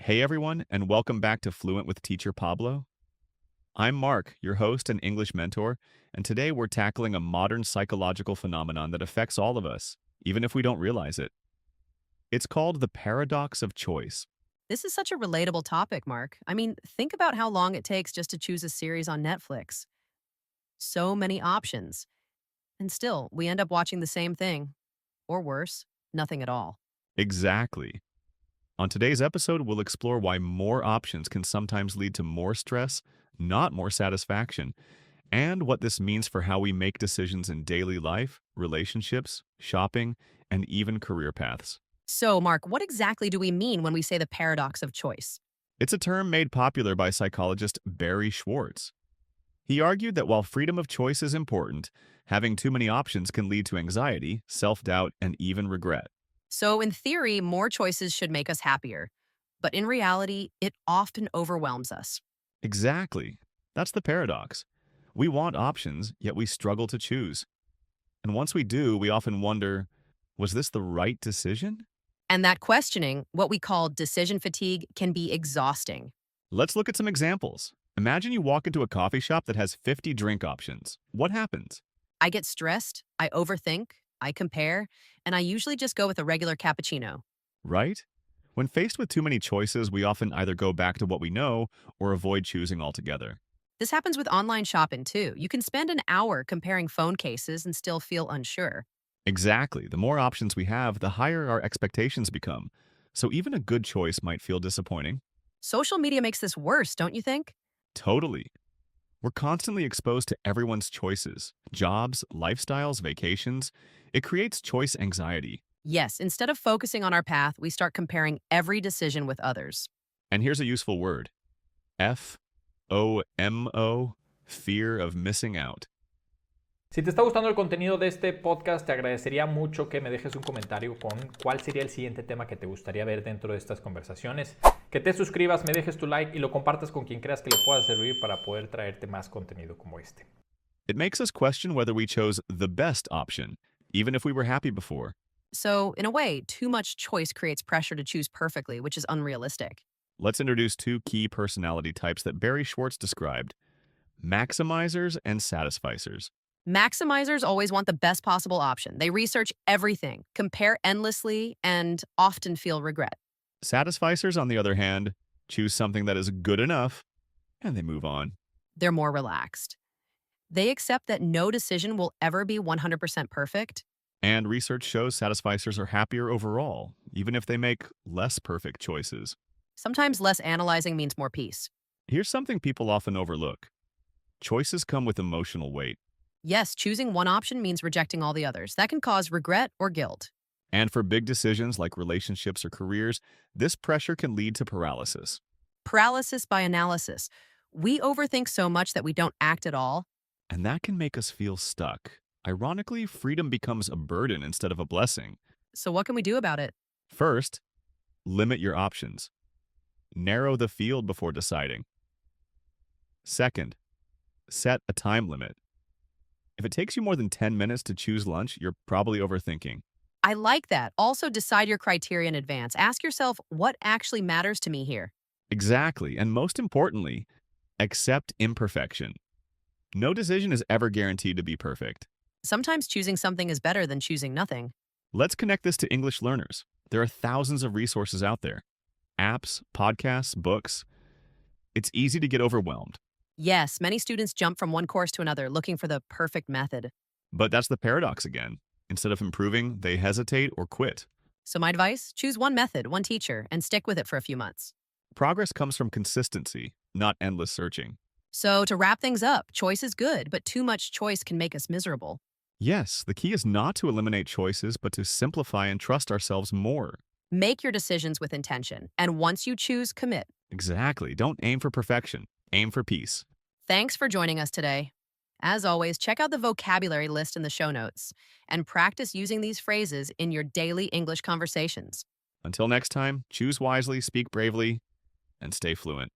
Hey everyone, and welcome back to Fluent with Teacher Pablo. I'm Mark, your host and English mentor, and today we're tackling a modern psychological phenomenon that affects all of us, even if we don't realize it. It's called the paradox of choice. This is such a relatable topic, Mark. I mean, think about how long it takes just to choose a series on Netflix. So many options. And still, we end up watching the same thing. Or worse, nothing at all. Exactly. On today's episode, we'll explore why more options can sometimes lead to more stress, not more satisfaction, and what this means for how we make decisions in daily life, relationships, shopping, and even career paths. So, Mark, what exactly do we mean when we say the paradox of choice? It's a term made popular by psychologist Barry Schwartz. He argued that while freedom of choice is important, having too many options can lead to anxiety, self-doubt, and even regret. So, in theory, more choices should make us happier. But in reality, it often overwhelms us. Exactly. That's the paradox. We want options, yet we struggle to choose. And once we do, we often wonder, was this the right decision? And that questioning, what we call decision fatigue, can be exhausting. Let's look at some examples. Imagine you walk into a coffee shop that has 50 drink options. What happens? I get stressed, I overthink, I compare, and I usually just go with a regular cappuccino. Right? When faced with too many choices, we often either go back to what we know or avoid choosing altogether. This happens with online shopping too. You can spend an hour comparing phone cases and still feel unsure. Exactly. The more options we have, the higher our expectations become. So even a good choice might feel disappointing. Social media makes this worse, don't you think? Totally. We're constantly exposed to everyone's choices, jobs, lifestyles, vacations. It creates choice anxiety. Yes, instead of focusing on our path, we start comparing every decision with others. And here's a useful word. FOMO, fear of missing out. Si te está gustando el contenido de este podcast, te agradecería mucho que me dejes un comentario con cuál sería el siguiente tema que te gustaría ver dentro de estas conversaciones, que te suscribas, me dejes tu like y lo compartas con quien creas que le pueda servir para poder traerte más contenido como este. It makes us question whether we chose the best option, even if we were happy before. So, in a way, too much choice creates pressure to choose perfectly, which is unrealistic. Let's introduce two key personality types that Barry Schwartz described: maximizers and satisficers. Maximizers always want the best possible option. They research everything, compare endlessly, and often feel regret. Satisficers, on the other hand, choose something that is good enough and they move on. They're more relaxed. They accept that no decision will ever be 100% perfect. And research shows satisficers are happier overall, even if they make less perfect choices. Sometimes less analyzing means more peace. Here's something people often overlook: choices come with emotional weight. Yes, choosing one option means rejecting all the others. That can cause regret or guilt. And for big decisions like relationships or careers, this pressure can lead to paralysis. Paralysis by analysis. We overthink so much that we don't act at all. And that can make us feel stuck. Ironically, freedom becomes a burden instead of a blessing. So, what can we do about it? First, limit your options. Narrow the field before deciding. Second, set a time limit. If it takes you more than 10 minutes to choose lunch, you're probably overthinking. I like that. Also, decide your criteria in advance. Ask yourself, what actually matters to me here? Exactly, and most importantly, accept imperfection. No decision is ever guaranteed to be perfect. Sometimes choosing something is better than choosing nothing. Let's connect this to English learners. There are thousands of resources out there: apps, podcasts, books. It's easy to get overwhelmed. Yes, many students jump from one course to another looking for the perfect method. But that's the paradox again. Instead of improving, they hesitate or quit. So, my advice, choose one method, one teacher, and stick with it for a few months. Progress comes from consistency, not endless searching. So, to wrap things up, choice is good, but too much choice can make us miserable. Yes, the key is not to eliminate choices, but to simplify and trust ourselves more. Make your decisions with intention, and once you choose, commit. Exactly. Don't aim for perfection. Aim for peace. Thanks for joining us today. As always, check out the vocabulary list in the show notes and practice using these phrases in your daily English conversations. Until next time, choose wisely, speak bravely, and stay fluent.